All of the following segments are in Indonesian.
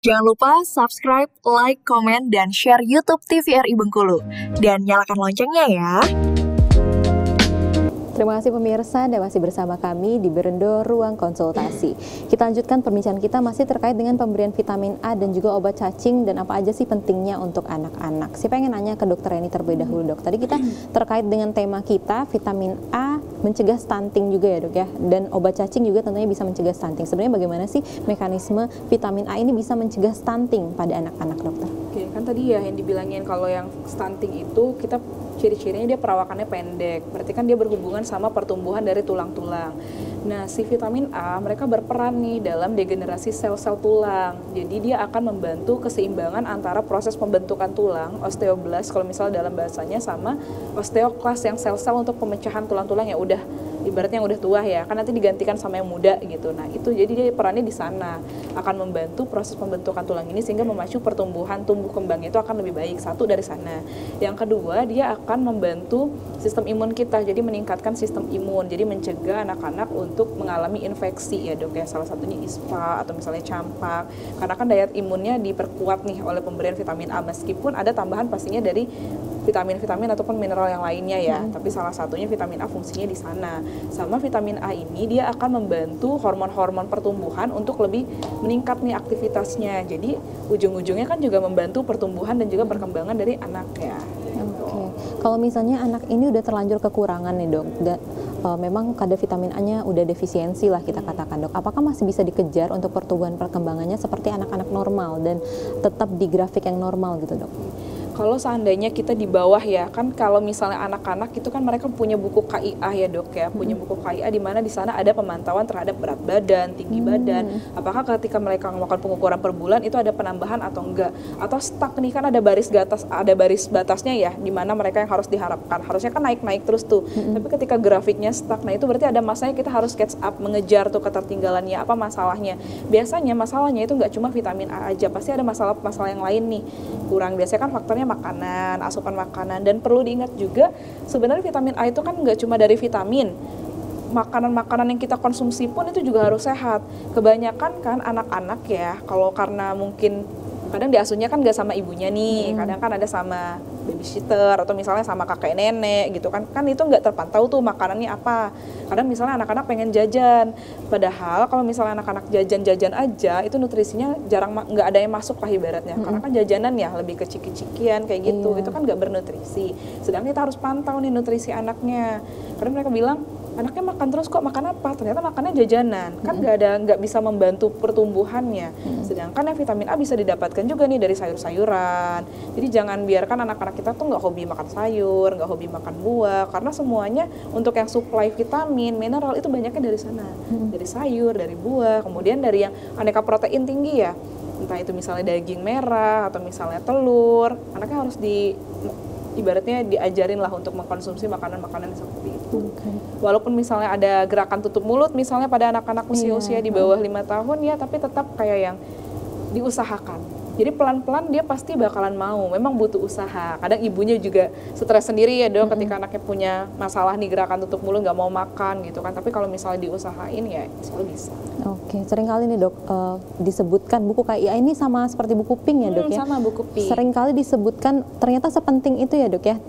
Jangan lupa subscribe, like, komen, dan share YouTube TVRI Bengkulu. Dan nyalakan loncengnya ya. Terima kasih pemirsa, dan masih bersama kami di Berendo Ruang Konsultasi. Kita lanjutkan perbincangan kita masih terkait dengan pemberian vitamin A dan juga obat cacing dan apa aja sih pentingnya untuk anak-anak. Saya pengen nanya ke dokter Eni terlebih dahulu, dok. Tadi kita terkait dengan tema kita, vitamin A mencegah stunting juga ya, dok ya. Dan obat cacing juga tentunya bisa mencegah stunting. Sebenarnya bagaimana sih mekanisme vitamin A ini bisa mencegah stunting pada anak-anak, dokter? Oke, kan tadi ya yang dibilangin kalau yang stunting itu kita ciri-cirinya dia perawakannya pendek, berarti kan dia berhubungan sama pertumbuhan dari tulang-tulang. Nah, si vitamin A mereka berperan nih dalam degenerasi sel-sel tulang. Jadi dia akan membantu keseimbangan antara proses pembentukan tulang, osteoblast kalau misalnya dalam bahasanya, sama osteoklas yang sel-sel untuk pemecahan tulang-tulang yang udah ibaratnya yang udah tua ya, kan nanti digantikan sama yang muda gitu. Nah, itu jadi dia perannya di sana, akan membantu proses pembentukan tulang ini sehingga memacu pertumbuhan tumbuh kembangnya itu akan lebih baik. Satu dari sana. Yang kedua, dia akan membantu sistem imun kita, jadi meningkatkan sistem imun, jadi mencegah anak-anak untuk mengalami infeksi ya, dok ya. Salah satunya ispa atau misalnya campak, karena kan daya imunnya diperkuat nih oleh pemberian vitamin A, meskipun ada tambahan pastinya dari vitamin-vitamin ataupun mineral yang lainnya ya, tapi salah satunya vitamin A fungsinya di sana. Sama vitamin A ini dia akan membantu hormon-hormon pertumbuhan untuk lebih meningkat nih aktivitasnya. Jadi ujung-ujungnya kan juga membantu pertumbuhan dan juga perkembangan dari anak ya. Oke. Kalau misalnya anak ini udah terlanjur kekurangan nih, dok, dan memang kadar vitamin A-nya udah defisiensi lah kita katakan, dok. Apakah masih bisa dikejar untuk pertumbuhan perkembangannya seperti anak-anak normal dan tetap di grafik yang normal gitu, dok? Kalau seandainya kita di bawah ya, kan kalau misalnya anak-anak itu kan mereka punya buku KIA ya, dok ya, punya buku KIA di mana di sana ada pemantauan terhadap berat badan, tinggi badan, apakah ketika mereka melakukan pengukuran per bulan itu ada penambahan atau enggak, atau stuck nih, kan ada baris batasnya ya, di mana mereka yang harus diharapkan, harusnya kan naik-naik terus tuh, tapi ketika grafiknya stuck, nah itu berarti ada masanya kita harus catch up, mengejar tuh ketertinggalannya, apa masalahnya. Biasanya masalahnya itu nggak cuma vitamin A aja, pasti ada masalah-masalah yang lain nih, kurang. Biasanya kan faktornya makanan, asupan makanan, dan perlu diingat juga sebenarnya vitamin A itu kan nggak cuma dari vitamin, makanan-makanan yang kita konsumsi pun itu juga harus sehat. Kebanyakan kan anak-anak ya, kalau karena mungkin kadang diasuhnya kan nggak sama ibunya nih, kadang kan ada sama babysitter atau misalnya sama kakek nenek gitu kan itu nggak terpantau tuh makanannya apa. Kadang misalnya anak-anak pengen jajan, padahal kalau misalnya anak-anak jajan-jajan aja itu nutrisinya jarang, nggak ada yang masuk lah ibaratnya, karena kan jajanan ya lebih ke ciki-cikian kayak gitu, itu kan nggak bernutrisi. Sedangkan kita harus pantau nih nutrisi anaknya, karena mereka bilang anaknya makan terus kok, makan apa? Ternyata makannya jajanan, kan nggak bisa membantu pertumbuhannya. Sedangkan yang vitamin A bisa didapatkan juga nih dari sayur-sayuran. Jadi jangan biarkan anak-anak kita tuh nggak hobi makan sayur, nggak hobi makan buah, karena semuanya untuk yang supply vitamin, mineral itu banyaknya dari sana, dari sayur, dari buah, kemudian dari yang aneka protein tinggi ya, entah itu misalnya daging merah atau misalnya telur. Anaknya harus ibaratnya diajarin lah untuk mengkonsumsi makanan-makanan seperti itu. Walaupun misalnya ada gerakan tutup mulut misalnya pada anak-anak usia-usia di bawah 5 tahun ya, tapi tetap kayak yang diusahakan. Jadi pelan-pelan dia pasti bakalan mau, memang butuh usaha. Kadang ibunya juga stres sendiri ya, dok, ketika anaknya punya masalah nih gerakan tutup mulut, nggak mau makan gitu kan. Tapi kalau misalnya diusahain ya selalu bisa. Oke, seringkali nih, dok, disebutkan buku KIA ini sama seperti buku Pink ya, dok ya? Sama buku Pink. Seringkali disebutkan ternyata sepenting itu ya, dok ya,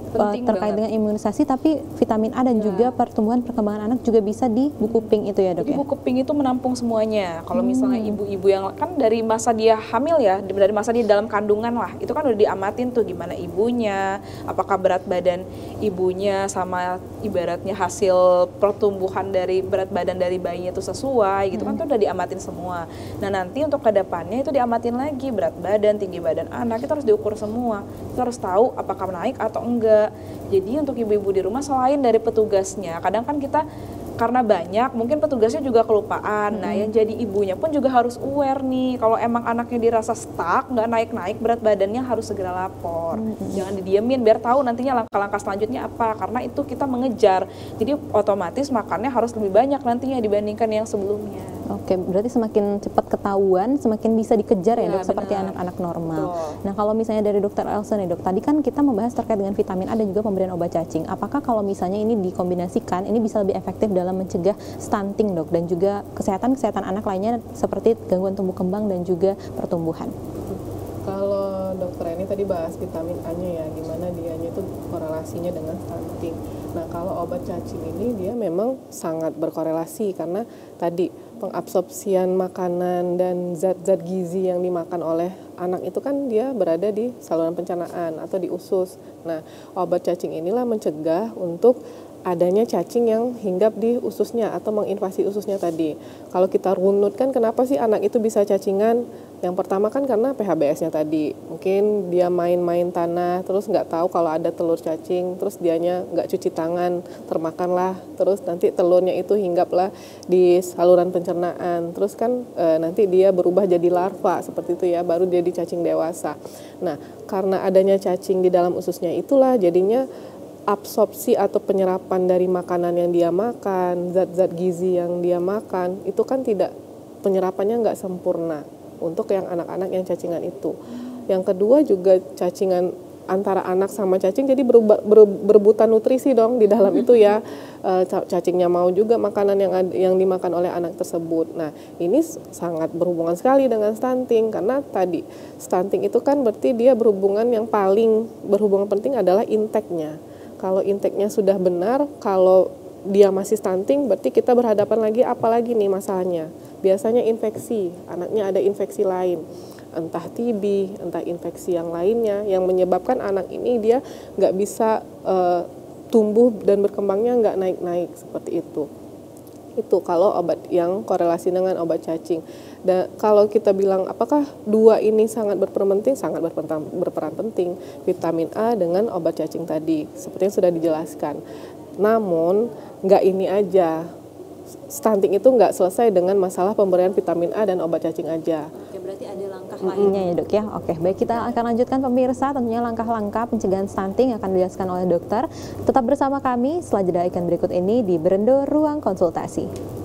terkait dengan imunisasi, tapi vitamin A dan juga pertumbuhan perkembangan anak juga bisa di buku Pink itu ya, dok. Jadi ya? buku Pink itu menampung semuanya. Kalau misalnya ibu-ibu yang kan dari masa dia hamil ya, dari masa dia dalam kandungan lah, itu kan udah diamatin tuh gimana ibunya, apakah berat badan ibunya sama ibaratnya hasil pertumbuhan dari berat badan dari bayinya itu sesuai gitu kan, tuh udah diamatin semua. Nah nanti untuk kedepannya itu diamatin lagi berat badan, tinggi badan anak, itu harus diukur semua. Kita harus tahu apakah naik atau enggak. Jadi untuk ibu-ibu di rumah selain dari petugasnya, kadang kan kita karena banyak, mungkin petugasnya juga kelupaan. Nah, yang jadi ibunya pun juga harus aware nih, kalau emang anaknya dirasa stuck, nggak naik-naik berat badannya, harus segera lapor. Jangan didiemin, biar tahu nantinya langkah-langkah selanjutnya apa, karena itu kita mengejar. Jadi otomatis makannya harus lebih banyak nantinya dibandingkan yang sebelumnya. Oke, berarti semakin cepat ketahuan, semakin bisa dikejar ya, Iya, Dok, seperti benar. anak-anak normal. Betul. Nah, kalau misalnya dari Dokter Elsa nih, Dok, tadi kan kita membahas terkait dengan vitamin A dan juga pemberian obat cacing. Apakah kalau misalnya ini dikombinasikan, ini bisa lebih efektif dalam mencegah stunting, Dok, dan juga kesehatan anak lainnya seperti gangguan tumbuh kembang dan juga pertumbuhan? Kalau dokter ini tadi bahas vitamin A-nya ya, gimana dianya itu korelasinya dengan stunting. Nah, kalau obat cacing ini dia memang sangat berkorelasi karena tadi pengabsorpsian makanan dan zat-zat gizi yang dimakan oleh anak itu kan dia berada di saluran pencernaan atau di usus. Nah, obat cacing inilah mencegah untuk adanya cacing yang hinggap di ususnya atau menginvasi ususnya tadi. Kalau kita runut kan kenapa sih anak itu bisa cacingan? Yang pertama kan karena PHBS-nya tadi. Mungkin dia main-main tanah, terus nggak tahu kalau ada telur cacing, terus dianya nggak cuci tangan, termakanlah, terus nanti telurnya itu hinggaplah di saluran pencernaan. Terus kan nanti dia berubah jadi larva seperti itu ya, baru jadi cacing dewasa. Nah, karena adanya cacing di dalam ususnya itulah jadinya absorpsi atau penyerapan dari makanan yang dia makan, zat-zat gizi yang dia makan, itu kan tidak, penyerapannya nggak sempurna untuk yang anak-anak yang cacingan itu. Yang kedua juga cacingan antara anak sama cacing jadi berebutan nutrisi dong di dalam itu ya. Cacingnya mau juga makanan yang dimakan oleh anak tersebut. Nah, ini sangat berhubungan sekali dengan stunting karena tadi stunting itu kan berarti dia berhubungan, yang paling berhubungan penting adalah intake-nya. Kalau intake-nya sudah benar, kalau dia masih stunting berarti kita berhadapan lagi apalagi nih masalahnya. Biasanya infeksi, anaknya ada infeksi lain, entah TB, entah infeksi yang lainnya yang menyebabkan anak ini dia nggak bisa tumbuh dan berkembangnya nggak naik-naik seperti itu. Itu kalau obat yang korelasi dengan obat cacing. Dan kalau kita bilang apakah dua ini sangat berperan penting, vitamin A dengan obat cacing tadi, seperti yang sudah dijelaskan. Namun nggak ini aja, stunting itu nggak selesai dengan masalah pemberian vitamin A dan obat cacing aja. Oke, berarti ada langkah lainnya ya, Dok ya. Oke, baik, kita akan lanjutkan pemirsa, tentunya langkah-langkah pencegahan stunting akan dijelaskan oleh dokter. Tetap bersama kami setelah jeda iklan berikut ini di Berendo Ruang Konsultasi.